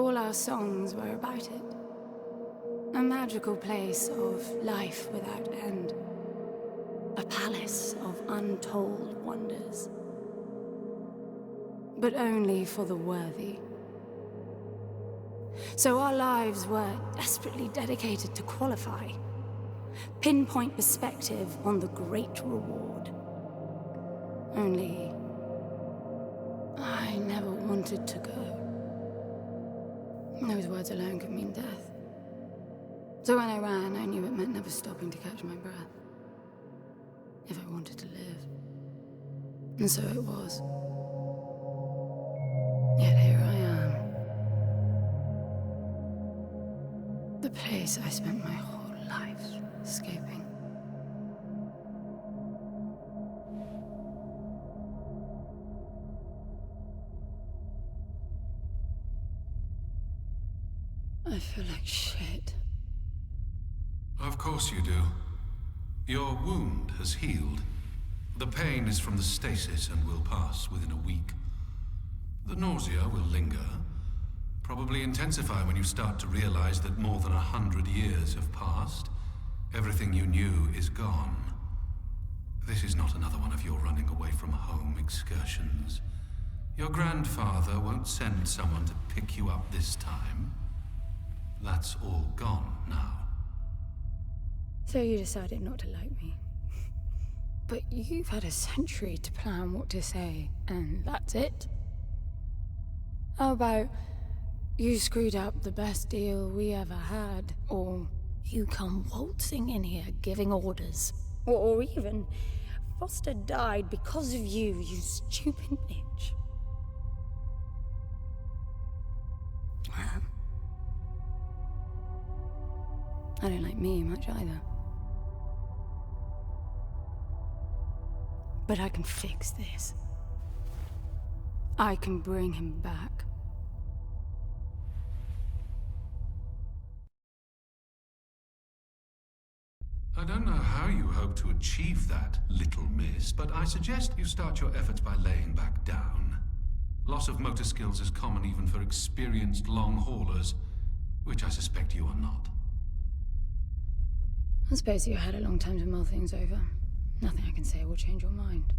All our songs were about it. A magical place of life without end. A palace of untold wonders. But only for the worthy. So our lives were desperately dedicated to qualify. Pinpoint perspective on the great reward. Only, I never wanted to go. Those words alone could mean death. So when I ran, I knew it meant never stopping to catch my breath. If I wanted to live. And so it was. Yet here I am. The place I spent my whole life escaping. I feel like shit. Of course you do. Your wound has healed. The pain is from the stasis and will pass within a week. The nausea will linger, probably intensify when you start to realize that more than 100 years have passed. Everything you knew is gone. This is not another one of your running away from home excursions. Your grandfather won't send someone to pick you up this time. That's all gone now. So you decided not to like me. But you've had a century to plan what to say, and that's it? How about you screwed up the best deal we ever had, or you come waltzing in here giving orders, or even Foster died because of you, you stupid bitch. I don't like me much either. But I can fix this. I can bring him back. I don't know how you hope to achieve that, little miss, but I suggest you start your efforts by laying back down. Loss of motor skills is common even for experienced long haulers, which I suspect you are not. I suppose you had a long time to mull things over. Nothing I can say will change your mind.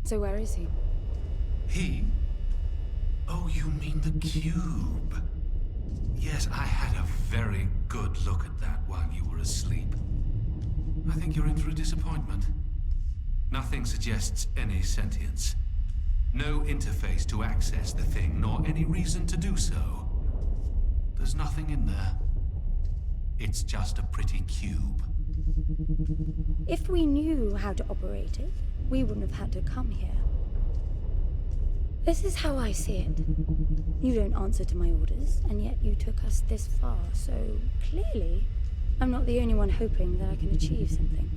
So where is he? He? Oh, you mean the cube. Yes, I had a very good look at that while you were asleep. I think you're in for a disappointment. Nothing suggests any sentience. No interface to access the thing, nor any reason to do so. There's nothing in there. It's just a pretty cube. If we knew how to operate it, we wouldn't have had to come here. This is how I see it. You don't answer to my orders, and yet you took us this far, so clearly I'm not the only one hoping that I can achieve something.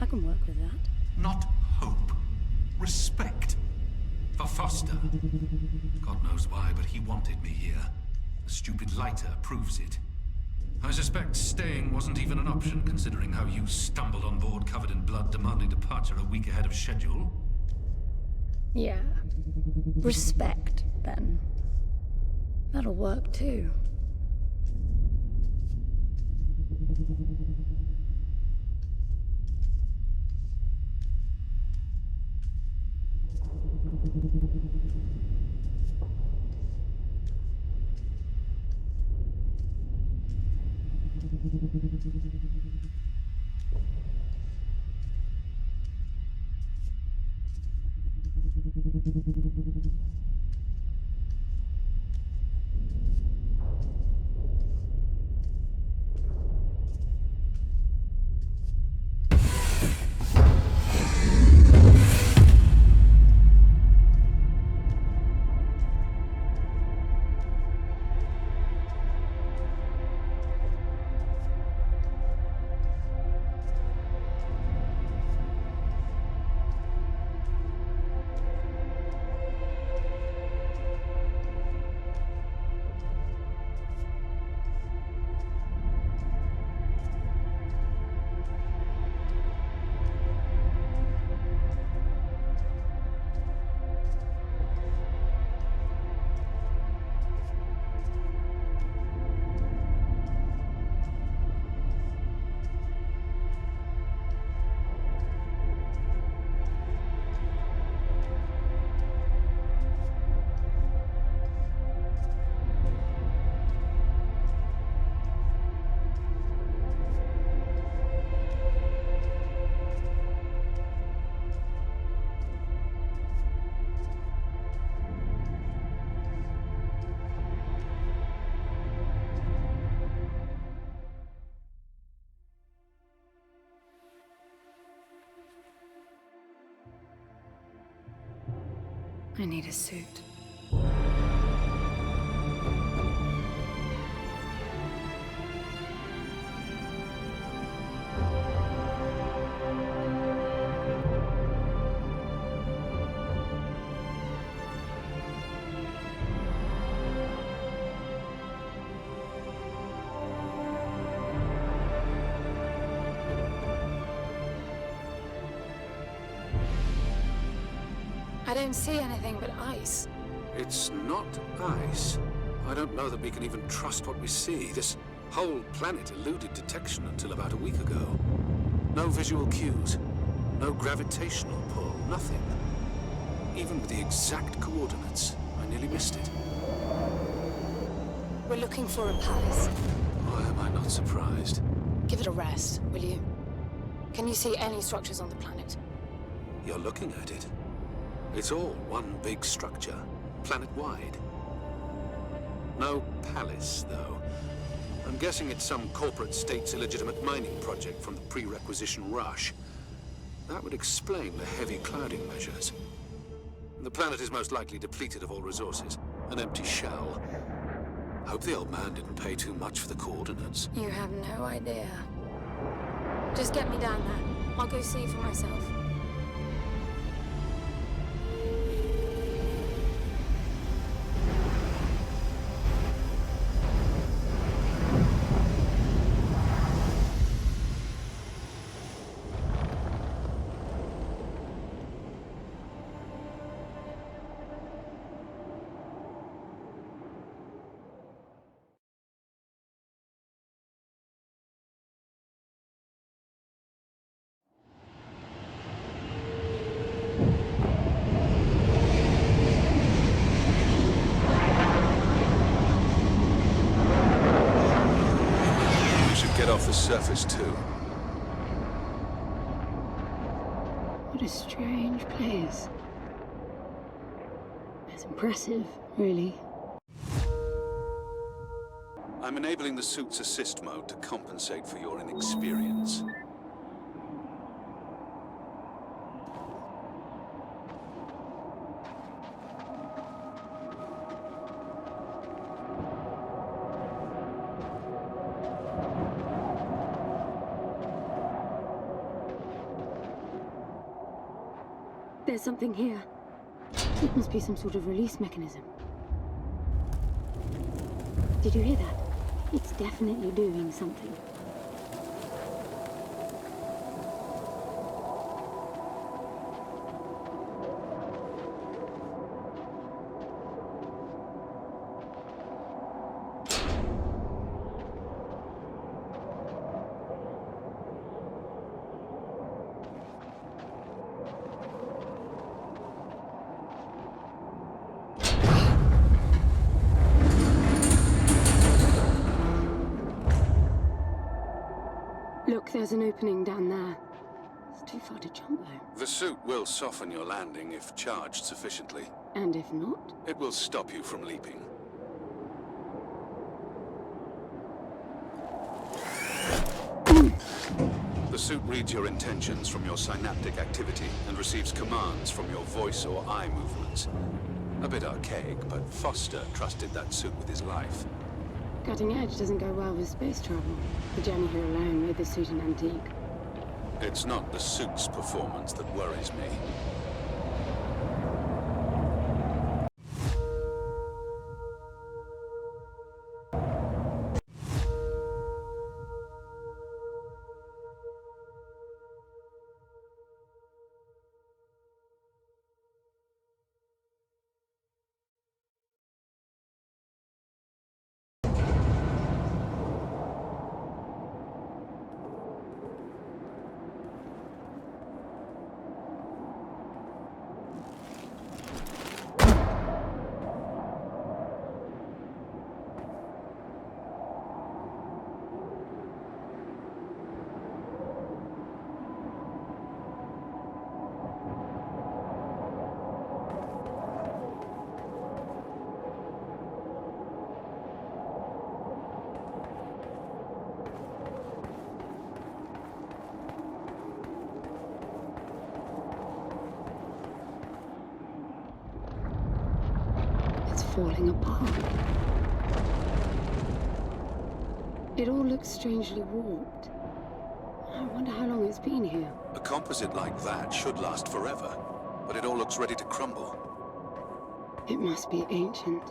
I can work with that. Not hope. Respect. For Foster. God knows why, but he wanted me here. The stupid lighter proves it. I suspect staying wasn't even an option, considering how you stumbled on board covered in blood, demanding departure a week ahead of schedule. Yeah. Respect, then. That'll work, too. I need a suit. I don't see anything but ice. It's not ice. I don't know that we can even trust what we see. This whole planet eluded detection until about a week ago. No visual cues, no gravitational pull, nothing. Even with the exact coordinates, I nearly missed it. We're looking for a palace. Why am I not surprised? Give it a rest, will you? Can you see any structures on the planet? You're looking at it. It's all one big structure, planet-wide. No palace, though. I'm guessing it's some corporate state's illegitimate mining project from the pre-requisition rush. That would explain the heavy clouding measures. The planet is most likely depleted of all resources. An empty shell. Hope the old man didn't pay too much for the coordinates. You have no idea. Just get me down there. I'll go see for myself. Off the surface too. What a strange place. It's impressive, really. I'm enabling the suit's assist mode to compensate for your inexperience. There's something here. It must be some sort of release mechanism. Did you hear that? It's definitely doing something. Look, there's an opening down there. It's too far to jump, though. The suit will soften your landing if charged sufficiently. And if not? It will stop you from leaping. The suit reads your intentions from your synaptic activity and receives commands from your voice or eye movements. A bit archaic, but Foster trusted that suit with his life. Cutting edge doesn't go well with space travel. The journey here alone made the suit an antique. It's not the suit's performance that worries me. Falling apart. It all looks strangely warped. I wonder how long it's been here. A composite like that should last forever, but it all looks ready to crumble. It must be ancient.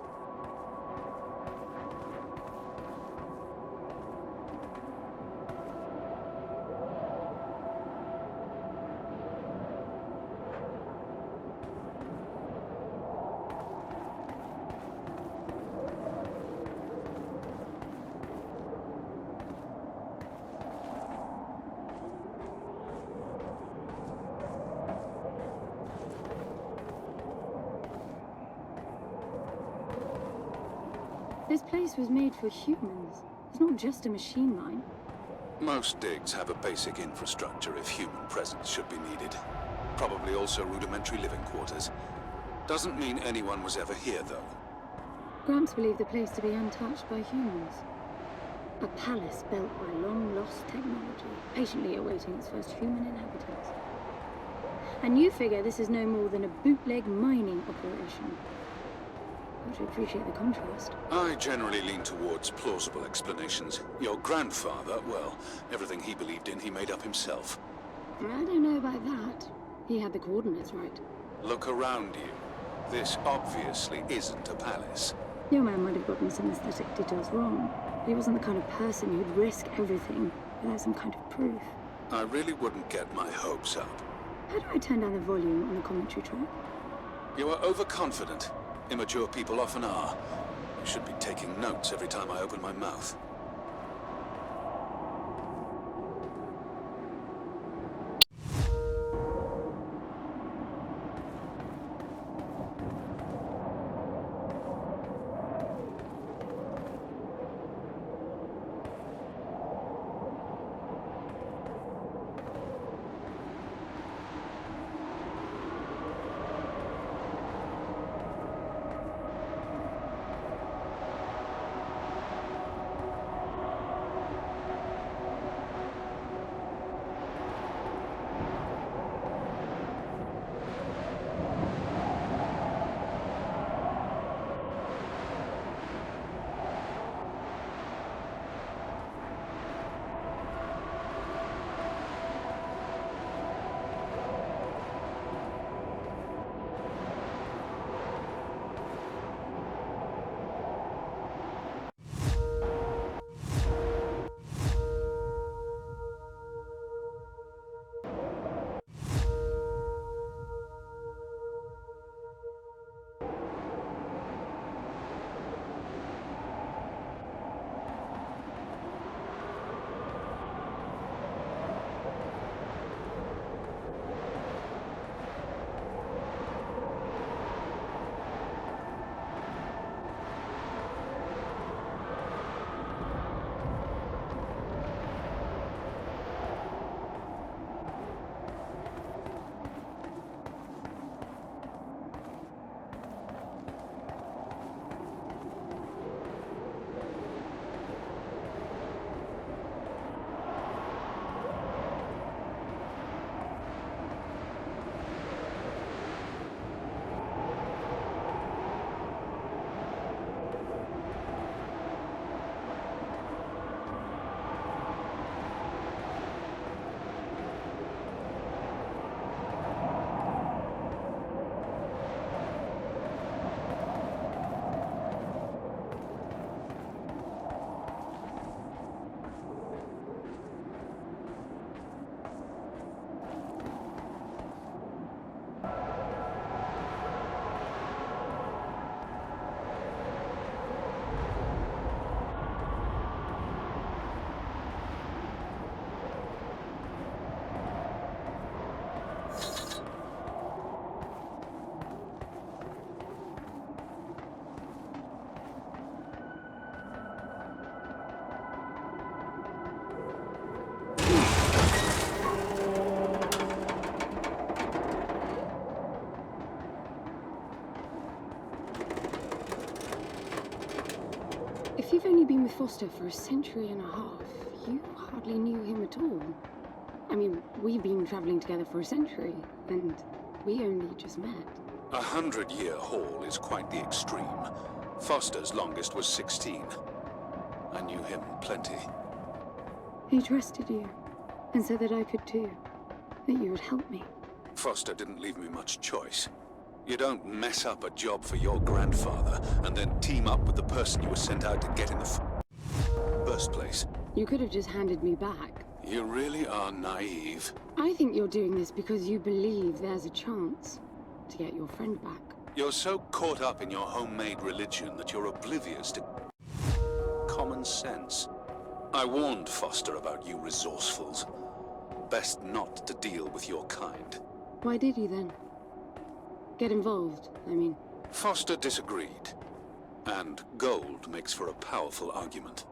This place was made for humans. It's not just a machine line. Most digs have a basic infrastructure if human presence should be needed. Probably also rudimentary living quarters. Doesn't mean anyone was ever here, though. Gramps believed the place to be untouched by humans. A palace built by long-lost technology, patiently awaiting its first human inhabitants. And you figure this is no more than a bootleg mining operation. Would you appreciate the contrast? I generally lean towards plausible explanations. Your grandfather, well, everything he believed in, he made up himself. I don't know about that. He had the coordinates right. Look around you. This obviously isn't a palace. Your man might have gotten some aesthetic details wrong. He wasn't the kind of person who'd risk everything without some kind of proof. I really wouldn't get my hopes up. How do I turn down the volume on the commentary track? You are overconfident. Immature people often are. You should be taking notes every time I open my mouth. if you've only been with Foster for a century and a half, you hardly knew him at all. I mean, we've been traveling together for a century, and we only just met. 100-year haul is quite the extreme. Foster's longest was 16. I knew him plenty. He trusted you, and said that I could too. That you would help me. Foster didn't leave me much choice. You don't mess up a job for your grandfather and then team up with the person you were sent out to get in the first place. You could have just handed me back. You really are naive. I think you're doing this because you believe there's a chance to get your friend back. You're so caught up in your homemade religion that you're oblivious to common sense. I warned Foster about you resourcefuls. Best not to deal with your kind. Why did you then? Get involved, I mean. Foster disagreed. And gold makes for a powerful argument.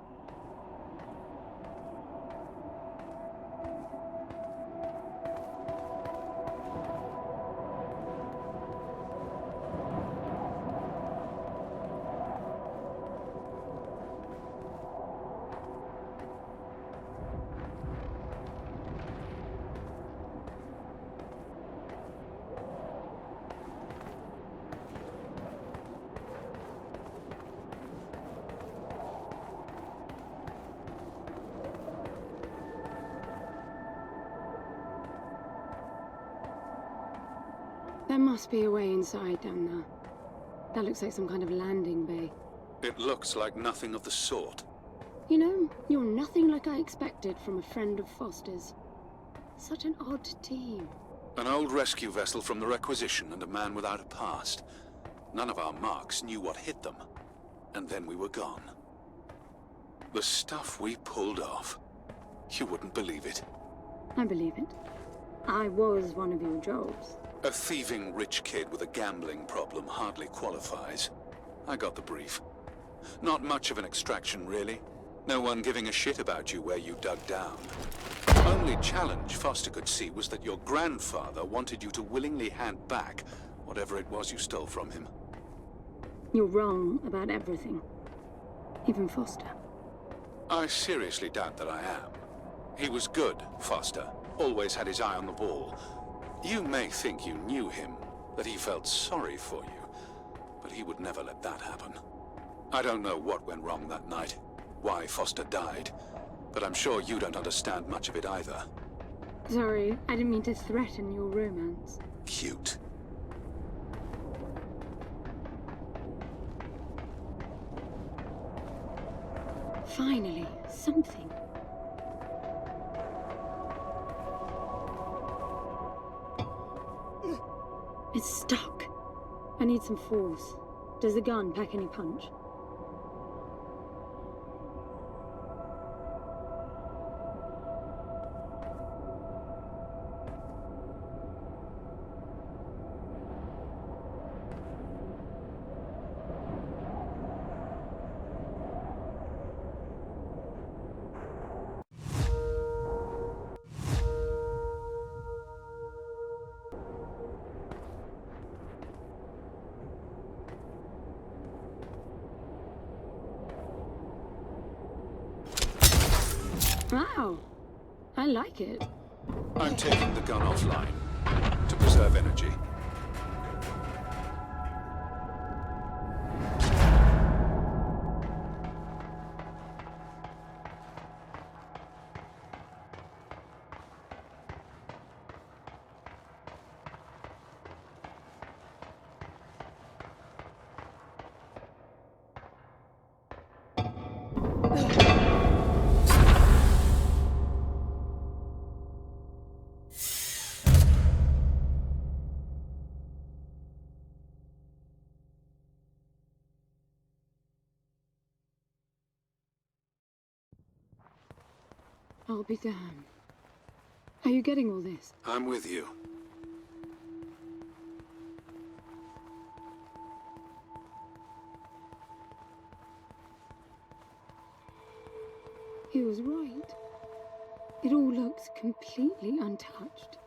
There must be a way inside down there. That looks like some kind of landing bay. It looks like nothing of the sort. You know, you're nothing like I expected from a friend of Foster's. Such an odd team. An old rescue vessel from the Requisition and a man without a past. None of our marks knew what hit them. And then we were gone. The stuff we pulled off. You wouldn't believe it. I believe it. I was one of your jobs. A thieving rich kid with a gambling problem hardly qualifies. I got the brief. Not much of an extraction, really. No one giving a shit about you where you dug down. Only challenge Foster could see was that your grandfather wanted you to willingly hand back whatever it was you stole from him. You're wrong about everything. Even Foster. I seriously doubt that I am. He was good, Foster. Always had his eye on the ball. You may think you knew him, that he felt sorry for you, but he would never let that happen. I don't know what went wrong that night, why Foster died, but I'm sure you don't understand much of it either. Sorry, I didn't mean to threaten your romance. Cute. Finally, something. It's stuck. I need some force. Does the gun pack any punch? Wow, I like it. I'm taking the gun offline to preserve energy. I'll be damned. Are you getting all this? I'm with you. He was right. It all looks completely untouched.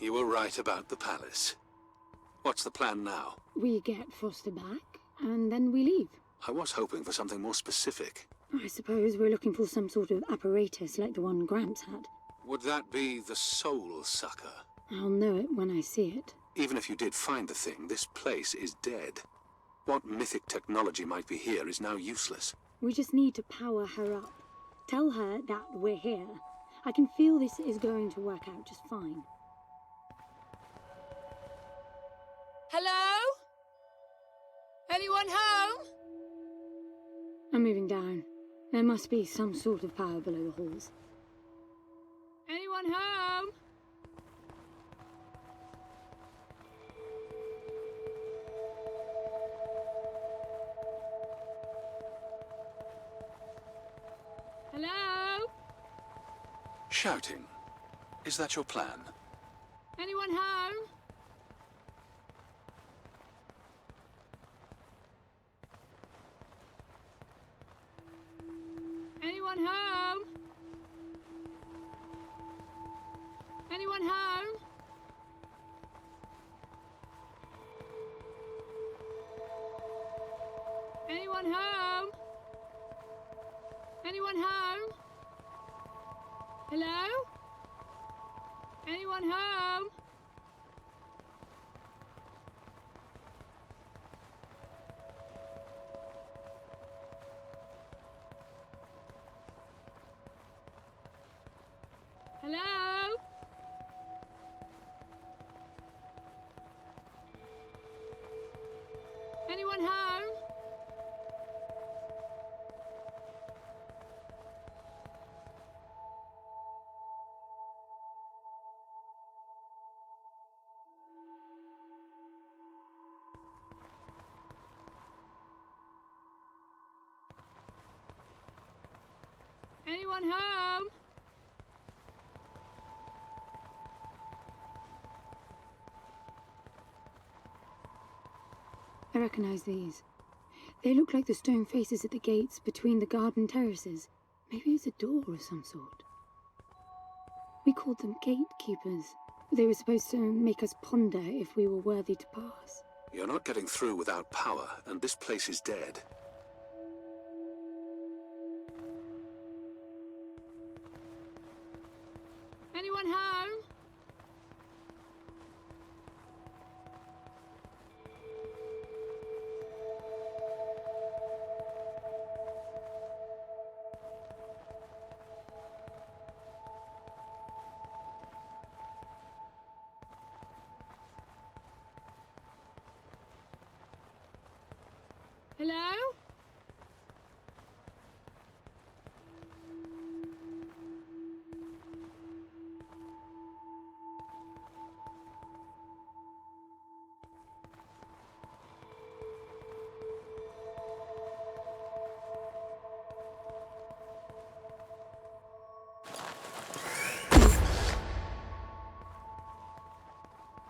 You were right about the palace. What's the plan now? We get Foster back, and then we leave. I was hoping for something more specific. I suppose we're looking for some sort of apparatus like the one Gramps had. Would that be the Soul Sucker? I'll know it when I see it. Even if you did find the thing, this place is dead. What mythic technology might be here is now useless. We just need to power her up. Tell her that we're here. I can feel this is going to work out just fine. Hello? Anyone home? I'm moving down. There must be some sort of power below the halls. Anyone home? Hello? Shouting. Is that your plan? Anyone home? Anyone home? Anyone home? Anyone home? Anyone home? Hello? Anyone home? Hello? Anyone home? Anyone home? I recognize these. They look like the stone faces at the gates between the garden terraces. Maybe it's a door of some sort. We called them gatekeepers. They were supposed to make us ponder if we were worthy to pass. You're not getting through without power, and this place is dead. Anyone home? Hello?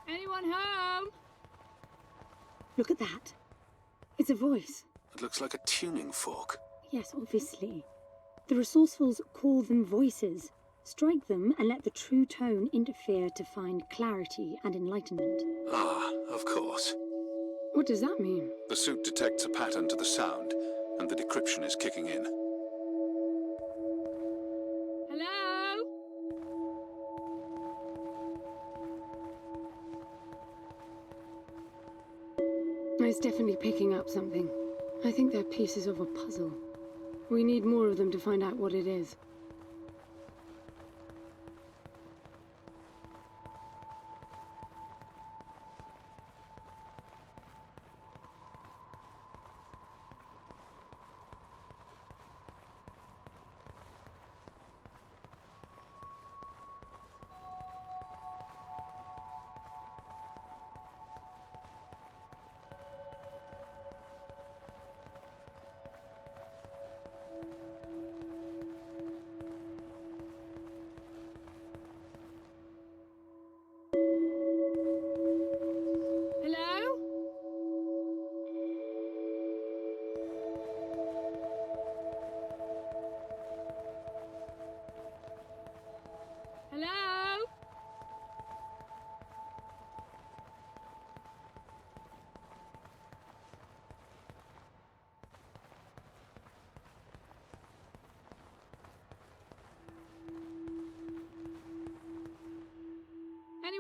Anyone home? Look at that. It's a voice. It looks like a tuning fork. Yes, obviously. The resourcefuls call them voices. Strike them and let the true tone interfere to find clarity and enlightenment. Ah, of course. What does that mean? The suit detects a pattern to the sound, and the decryption is kicking in. Hello? It's definitely picking up something. I think they're pieces of a puzzle. We need more of them to find out what it is.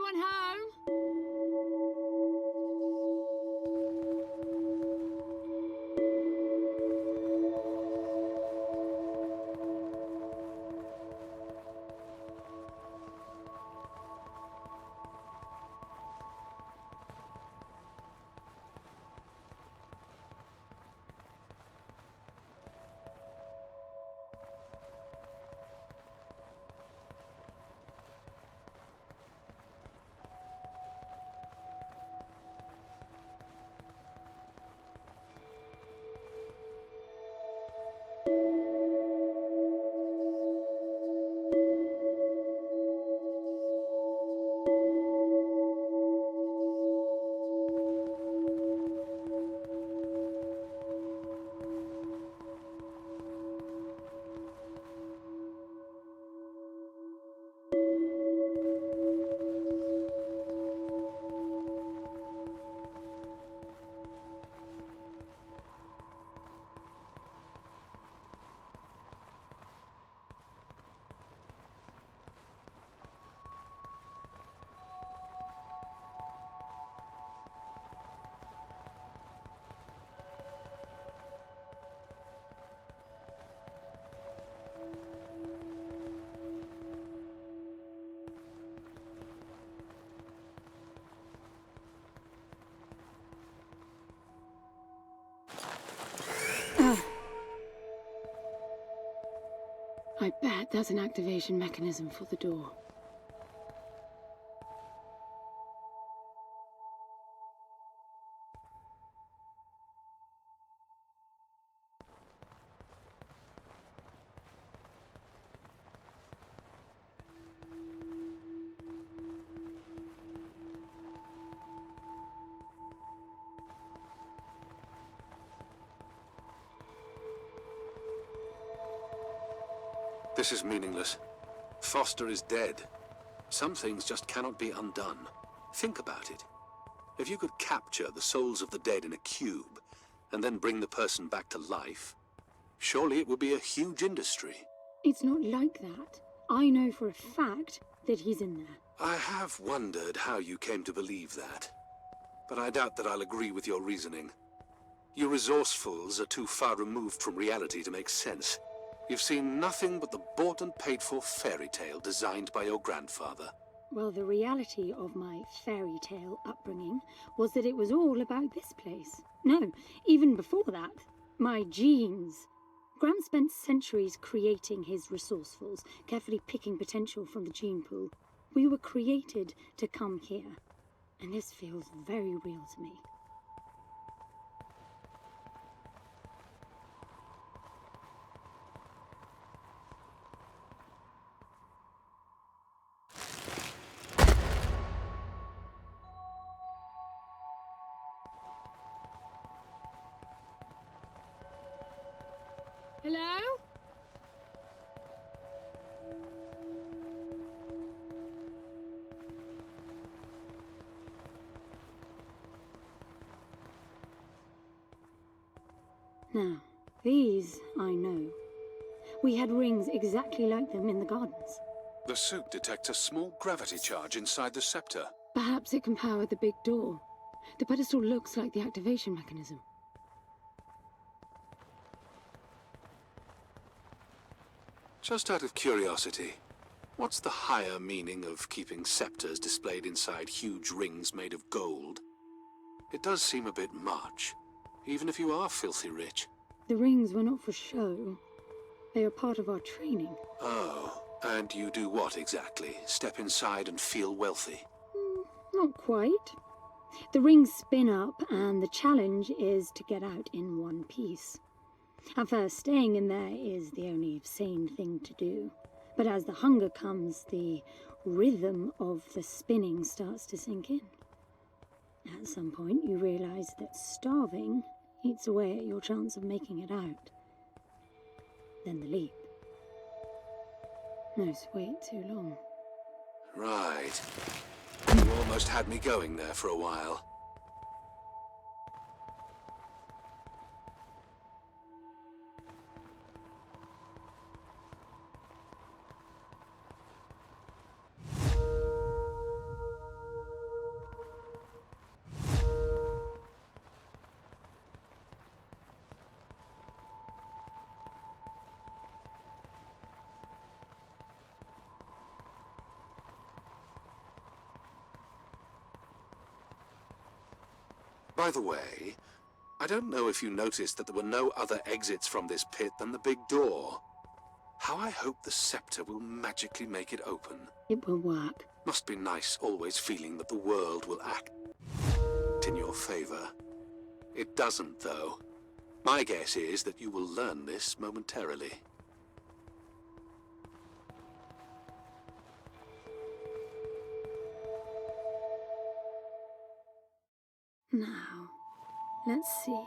Anyone home? I bet that's an activation mechanism for the door. This is meaningless. Foster is dead. Some things just cannot be undone. Think about it. If you could capture the souls of the dead in a cube, and then bring the person back to life, surely it would be a huge industry. It's not like that. I know for a fact that he's in there. I have wondered how you came to believe that. But I doubt that I'll agree with your reasoning. You resourcefuls are too far removed from reality to make sense. You've seen nothing but the bought and paid for fairy tale designed by your grandfather. Well, the reality of my fairy tale upbringing was that it was all about this place. No, even before that, my genes. Grant spent centuries creating his resourcefuls, carefully picking potential from the gene pool. We were created to come here, and this feels very real to me. Hello? Now, these I know. We had rings exactly like them in the gardens. The suit detects a small gravity charge inside the scepter. Perhaps it can power the big door. The pedestal looks like the activation mechanism. Just out of curiosity, what's the higher meaning of keeping scepters displayed inside huge rings made of gold? It does seem a bit much, even if you are filthy rich. The rings were not for show. They are part of our training. Oh, and you do what exactly? Step inside and feel wealthy? Not quite. The rings spin up, and the challenge is to get out in one piece. At first, staying in there is the only sane thing to do. But as the hunger comes, the rhythm of the spinning starts to sink in. At some point, you realize that starving eats away at your chance of making it out. Then the leap. No, wait too long. Right. You almost had me going there for a while. By the way, I don't know if you noticed that there were no other exits from this pit than the big door. How I hope the scepter will magically make it open. It will work. Must be nice always feeling that the world will act in your favor. It doesn't, though. My guess is that you will learn this momentarily. Now, let's see.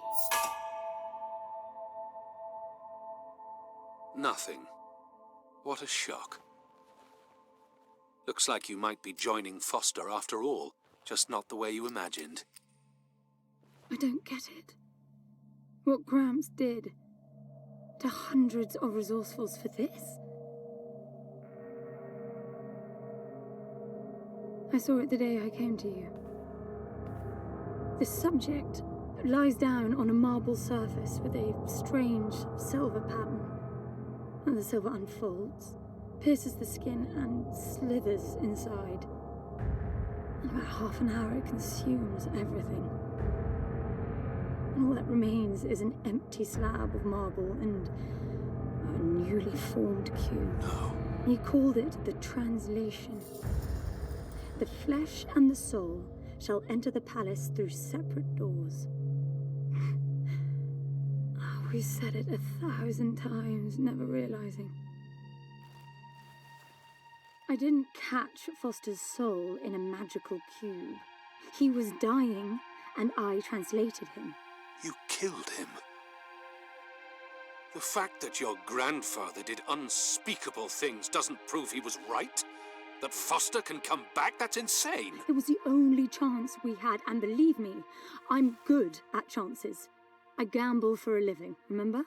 Nothing. What a shock. Looks like you might be joining Foster after all, just not the way you imagined. I don't get it. What Gramps did to hundreds of resourcefuls for this? I saw it the day I came to you. The subject lies down on a marble surface with a strange silver pattern. And the silver unfolds, pierces the skin, and slithers inside. In about half an hour, it consumes everything. And all that remains is an empty slab of marble and a newly formed cube. No. He called it the translation. The flesh and the soul shall enter the palace through separate doors. We said it 1,000 times, never realizing. I didn't catch Foster's soul in a magical cube. He was dying, and I translated him. You killed him. The fact that your grandfather did unspeakable things doesn't prove he was right? That Foster can come back? That's insane! It was the only chance we had, and believe me, I'm good at chances. I gamble for a living, remember?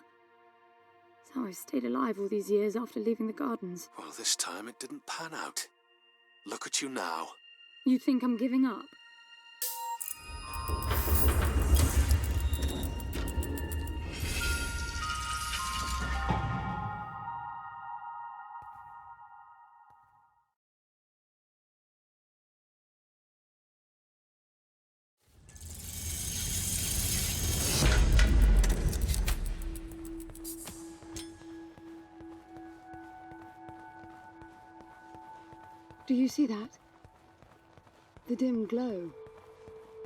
That's how I stayed alive all these years after leaving the gardens. Well, this time it didn't pan out. Look at you now. You think I'm giving up? Do you see that? The dim glow.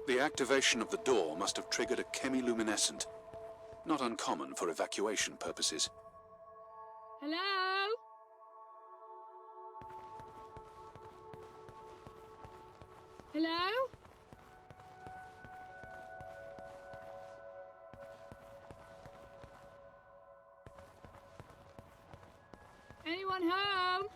The activation of the door must have triggered a chemiluminescent. Not uncommon for evacuation purposes. Hello? Hello? Anyone home?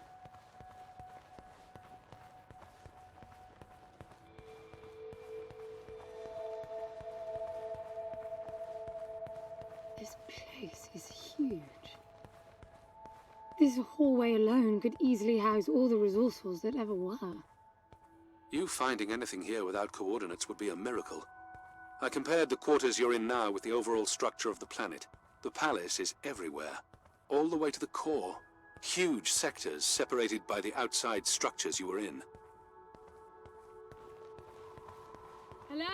This place is huge. This hallway alone could easily house all the resourcefuls that ever were. You finding anything here without coordinates would be a miracle. I compared the quarters you're in now with the overall structure of the planet. The palace is everywhere, all the way to the core. Huge sectors separated by the outside structures you were in. Hello?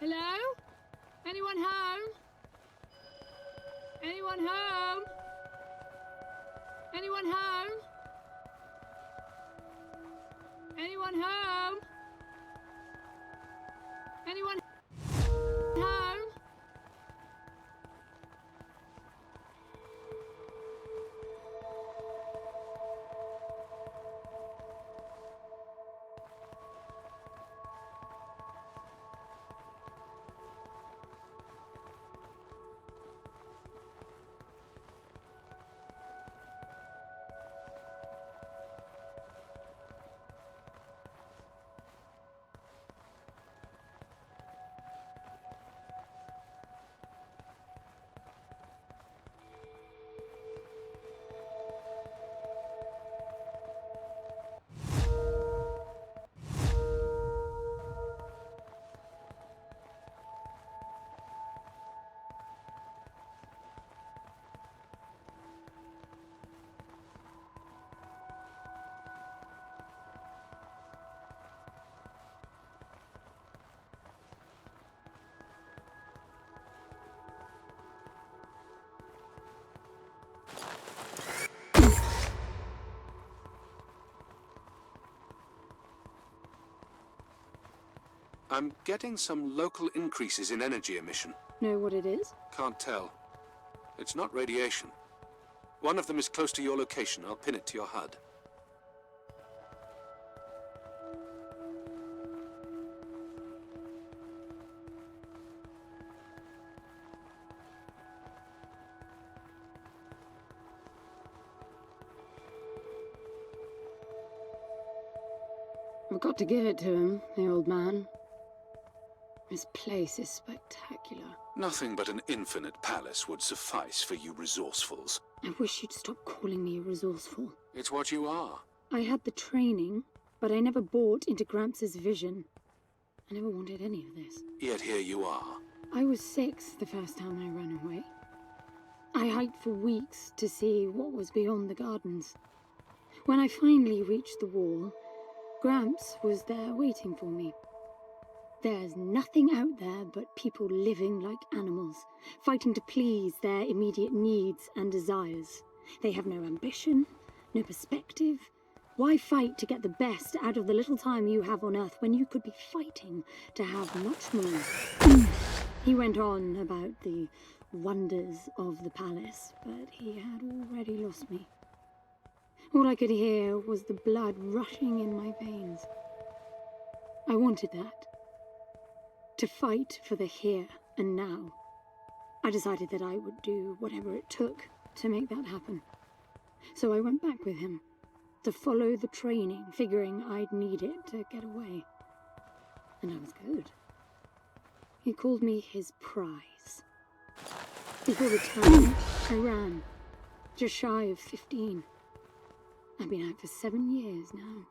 Hello? Anyone home? Anyone home? Anyone home? Anyone home? Anyone home? I'm getting some local increases in energy emission. Know what it is? Can't tell. It's not radiation. One of them is close to your location. I'll pin it to your HUD. I've got to give it to him, the old man. This place is spectacular. Nothing but an infinite palace would suffice for you resourcefuls. I wish you'd stop calling me resourceful. It's what you are. I had the training, but I never bought into Gramps' vision. I never wanted any of this. Yet here you are. I was 6 the first time I ran away. I hiked for weeks to see what was beyond the gardens. When I finally reached the wall, Gramps was there waiting for me. There's nothing out there but people living like animals, fighting to please their immediate needs and desires. They have no ambition, no perspective. Why fight to get the best out of the little time you have on Earth when you could be fighting to have much more? He went on about the wonders of the palace, but he had already lost me. All I could hear was the blood rushing in my veins. I wanted that. To fight for the here and now. I decided that I would do whatever it took to make that happen. So I went back with him, to follow the training, figuring I'd need it to get away. And I was good. He called me his prize. Before the time, I ran, just shy of 15. I've been out for 7 years now.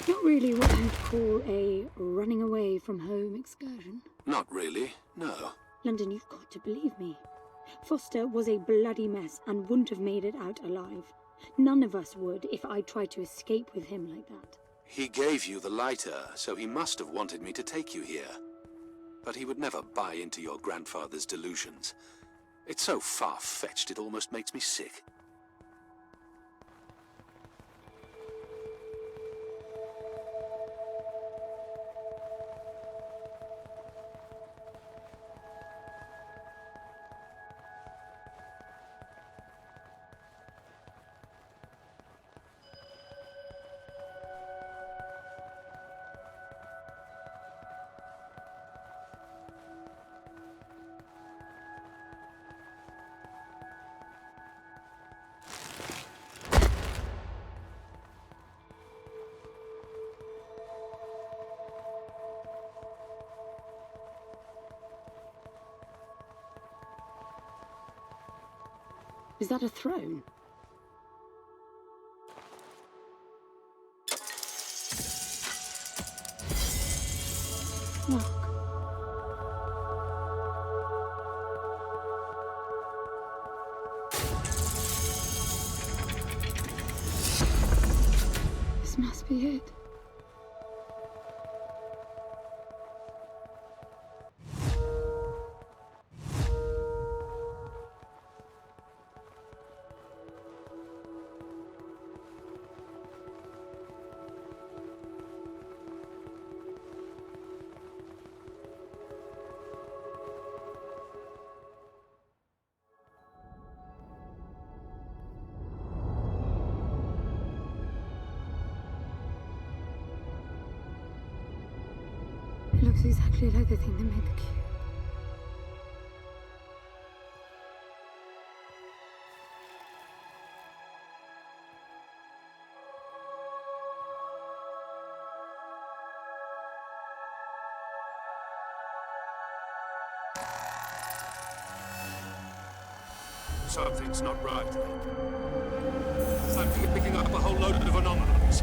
Not really what I'd call a running away from home excursion. Not really, no. London, you've got to believe me. Foster was a bloody mess and wouldn't have made it out alive. None of us would if I tried to escape with him like that. He gave you the lighter, so he must have wanted me to take you here. But he would never buy into your grandfather's delusions. It's so far-fetched it almost makes me sick. Is that a throne? Look. This must be it. It looks exactly like the thing that made the cube. Something's not right. I'm picking up a whole load of anomalies.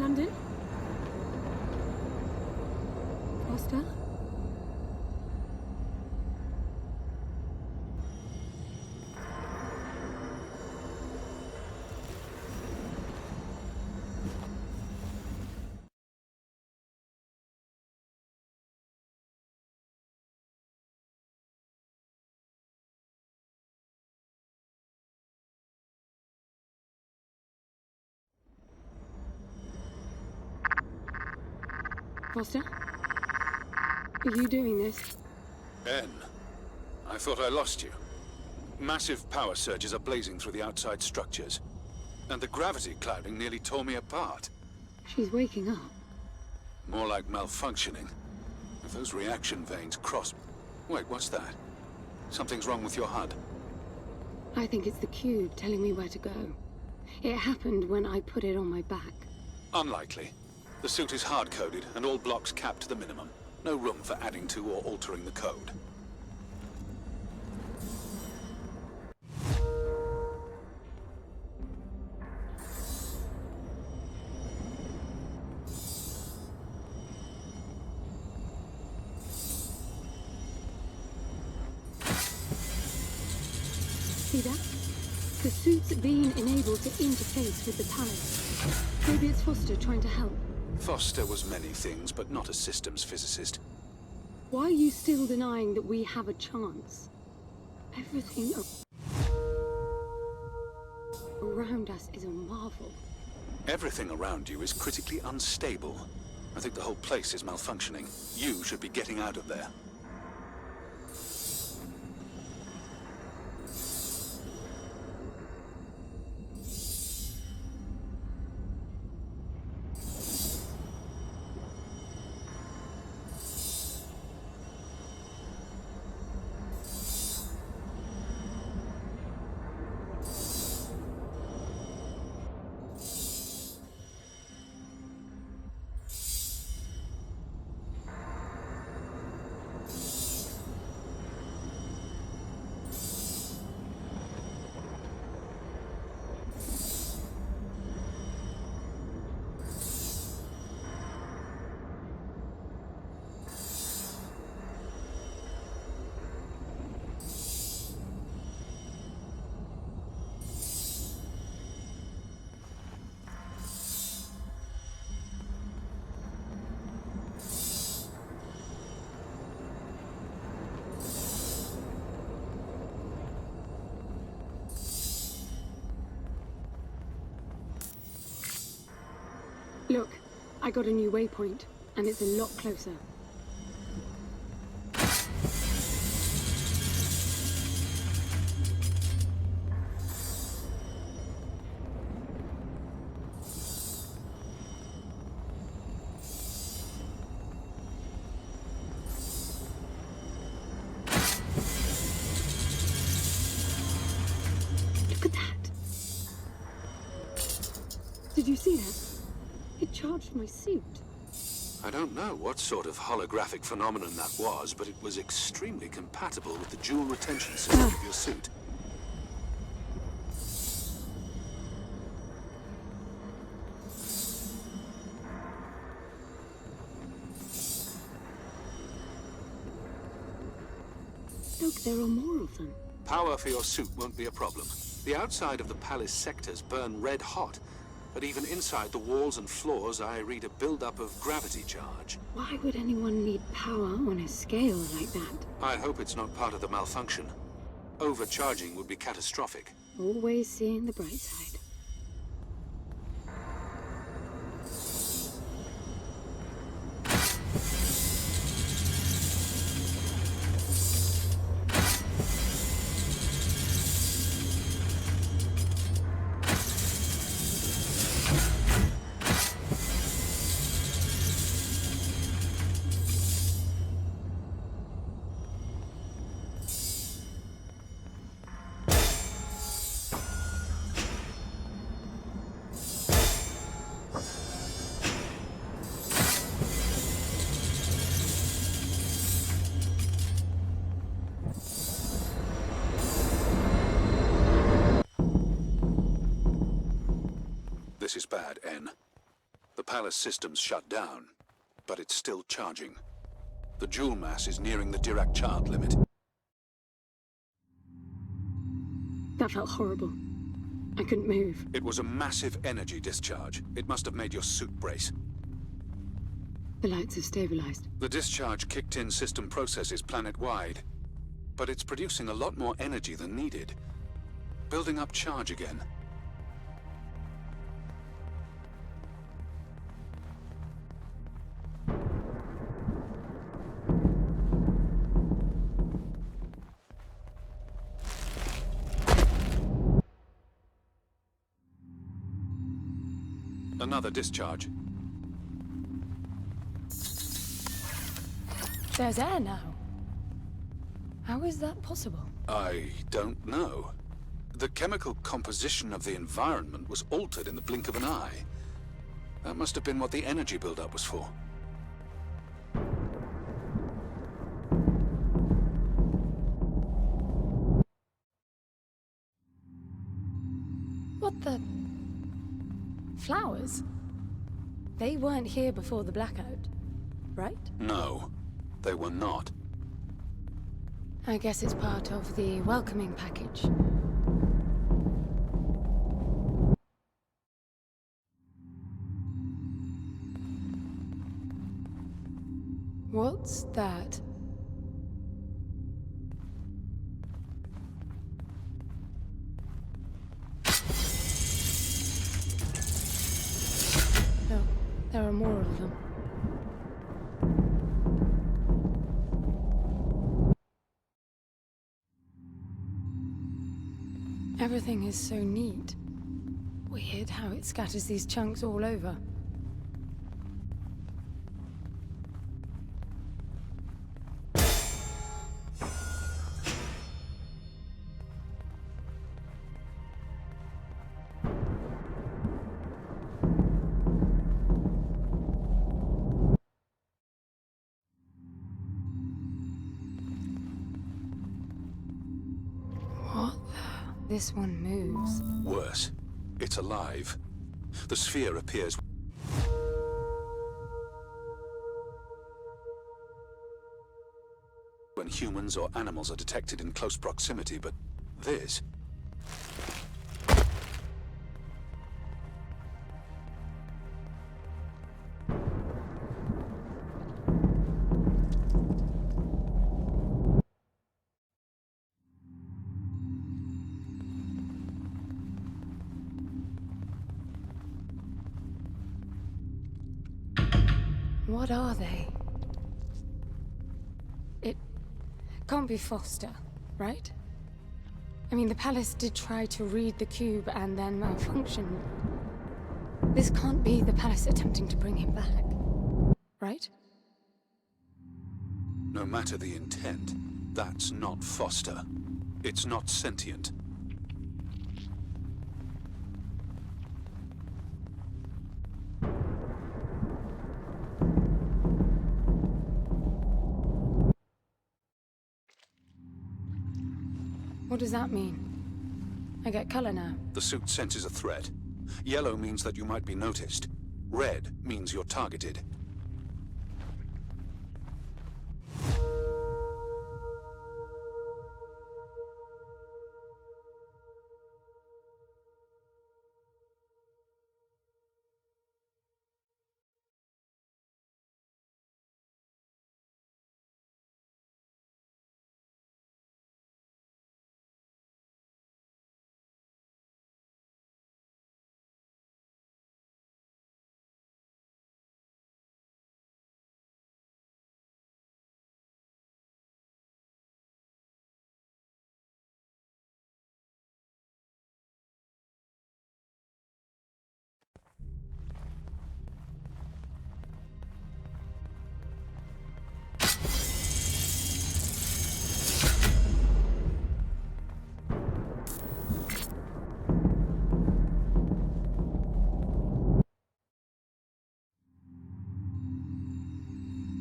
Brandon? Foster? Foster? Are you doing this? Ben, I thought I lost you. Massive power surges are blazing through the outside structures. And the gravity clouding nearly tore me apart. She's waking up. More like malfunctioning. If those reaction veins cross... Wait, what's that? Something's wrong with your HUD. I think it's the cube telling me where to go. It happened when I put it on my back. Unlikely. The suit is hard-coded and all blocks capped to the minimum. No room for adding to or altering the code. See that? The suit's being enabled to interface with the palace. Maybe it's Foster trying to help. Foster was many things, but not a systems physicist. Why are you still denying that we have a chance? Everything around us is a marvel. Everything around you is critically unstable. I think the whole place is malfunctioning. You should be getting out of there. Look, I got a new waypoint, and it's a lot closer. Look at that! Did you see that? It charged my suit. I don't know what sort of holographic phenomenon that was, but it was extremely compatible with the dual retention system of your suit. Look, there are more of them. Power for your suit won't be a problem. The outside of the palace sectors burn red hot, but even inside the walls and floors I read a build-up of gravity charge. Why would anyone need power on a scale like that? I hope it's not part of the malfunction. Overcharging would be catastrophic. Always seeing the bright side. This is bad, N. The palace system's shut down, but it's still charging. The jewel mass is nearing the Dirac charge limit. That felt horrible. I couldn't move. It was a massive energy discharge. It must have made your suit brace. The lights have stabilized. The discharge kicked in system processes planet-wide, but it's producing a lot more energy than needed. Building up charge again. Another discharge. There's air now. How is that possible? I don't know. The chemical composition of the environment was altered in the blink of an eye. That must have been what the energy buildup was for. What the... Flowers? They weren't here before the blackout, right? No, they were not. I guess it's part of the welcoming package. What's that? Oh, there are more of them. Everything is so neat. Weird how it scatters these chunks all over. This one moves. Worse, it's alive. The sphere appears when humans or animals are detected in close proximity, but this... What are they? It can't be Foster, right? I mean, the palace did try to read the cube and then malfunctioned. This can't be the palace attempting to bring him back, right? No matter the intent, that's not Foster. It's not sentient. What does that mean? I get color now. The suit senses a threat. Yellow means that you might be noticed. Red means you're targeted.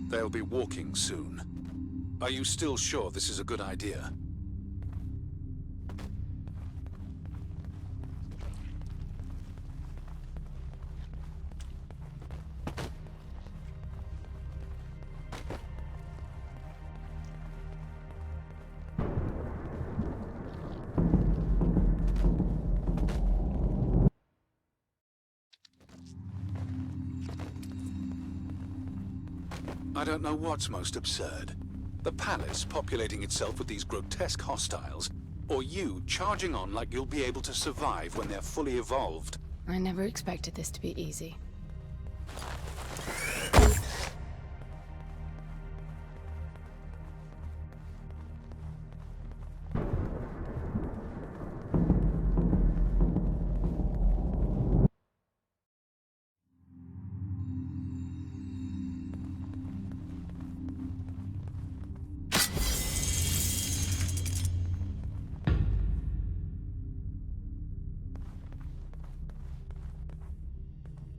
They'll be walking soon. Are you still sure this is a good idea? I don't know what's most absurd. The palace populating itself with these grotesque hostiles, or you charging on like you'll be able to survive when they're fully evolved. I never expected this to be easy.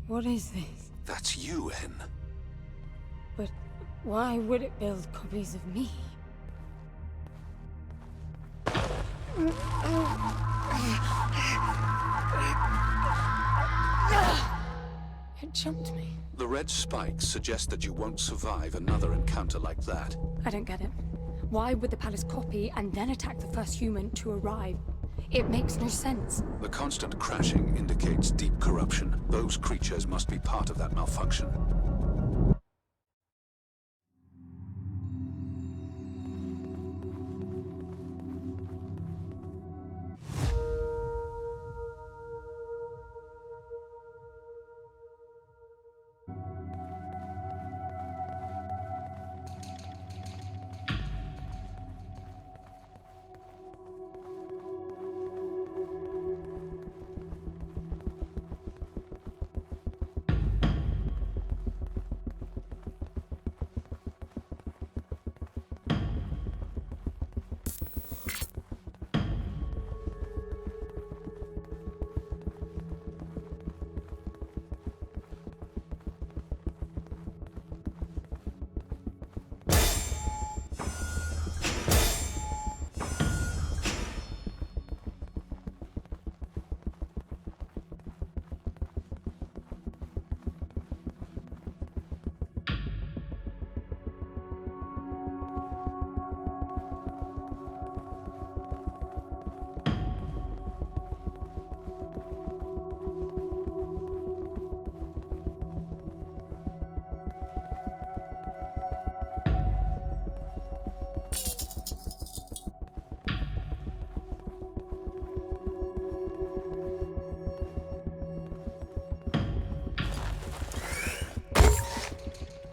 What is this? That's you, Hen. But why would it build copies of me? It jumped me. The red spikes suggest that you won't survive another encounter like that. I don't get it. Why would the palace copy and then attack the first human to arrive? It makes no sense. The constant crashing indicates deep corruption. Those creatures must be part of that malfunction.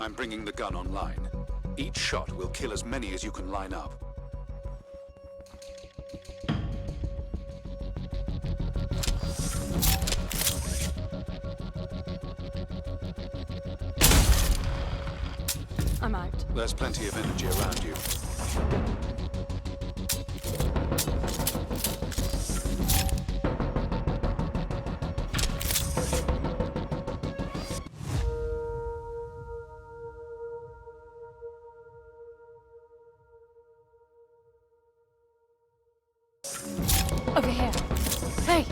I'm bringing the gun online. Each shot will kill as many as you can line up. I'm out. There's plenty of energy around you. Over here. Hey!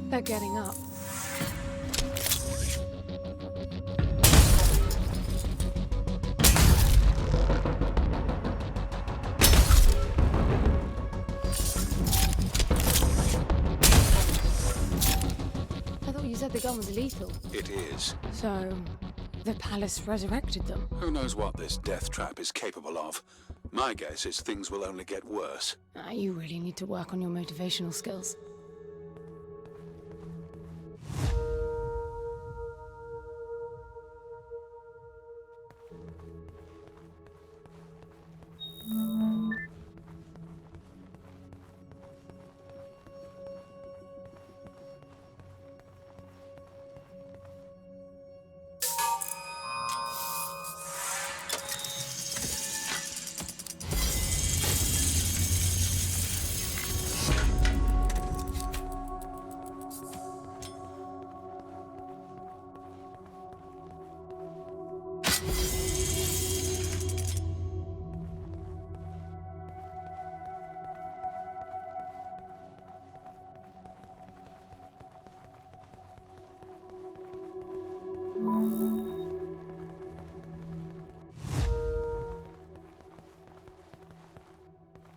They're getting up. I thought you said the gun was lethal. It is. So, the palace resurrected them. Who knows what this death trap is capable of? My guess is things will only get worse. You really need to work on your motivational skills.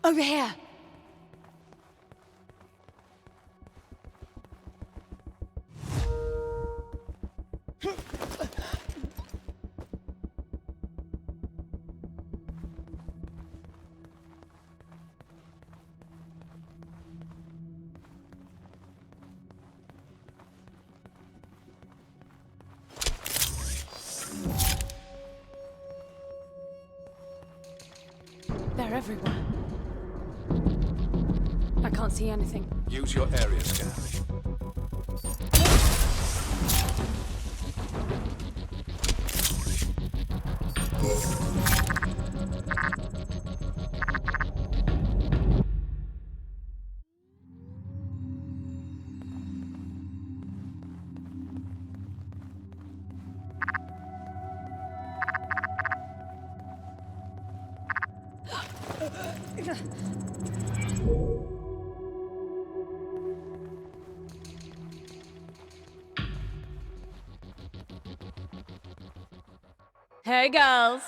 Over here! They're everywhere. I can't see anything. Use your area scan. Hey, girls.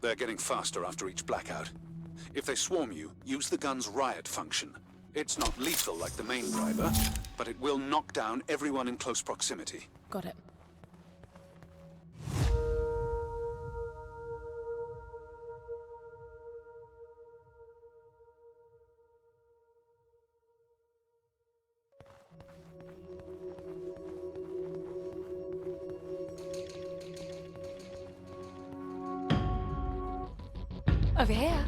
They're getting faster after each blackout. If they swarm you, use the gun's riot function. It's not lethal like the main driver, but it will knock down everyone in close proximity. Got it. Over here.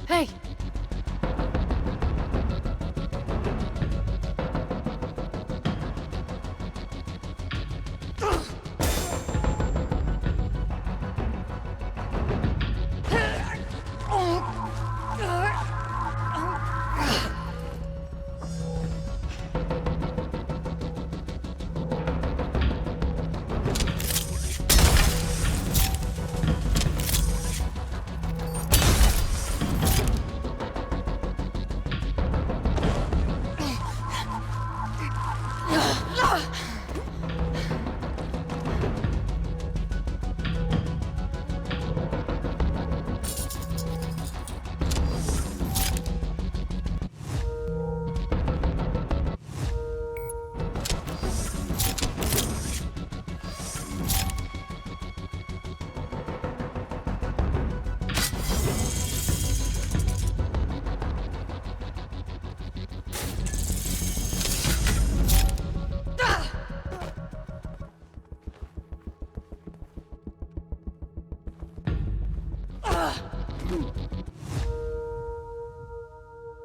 Hey!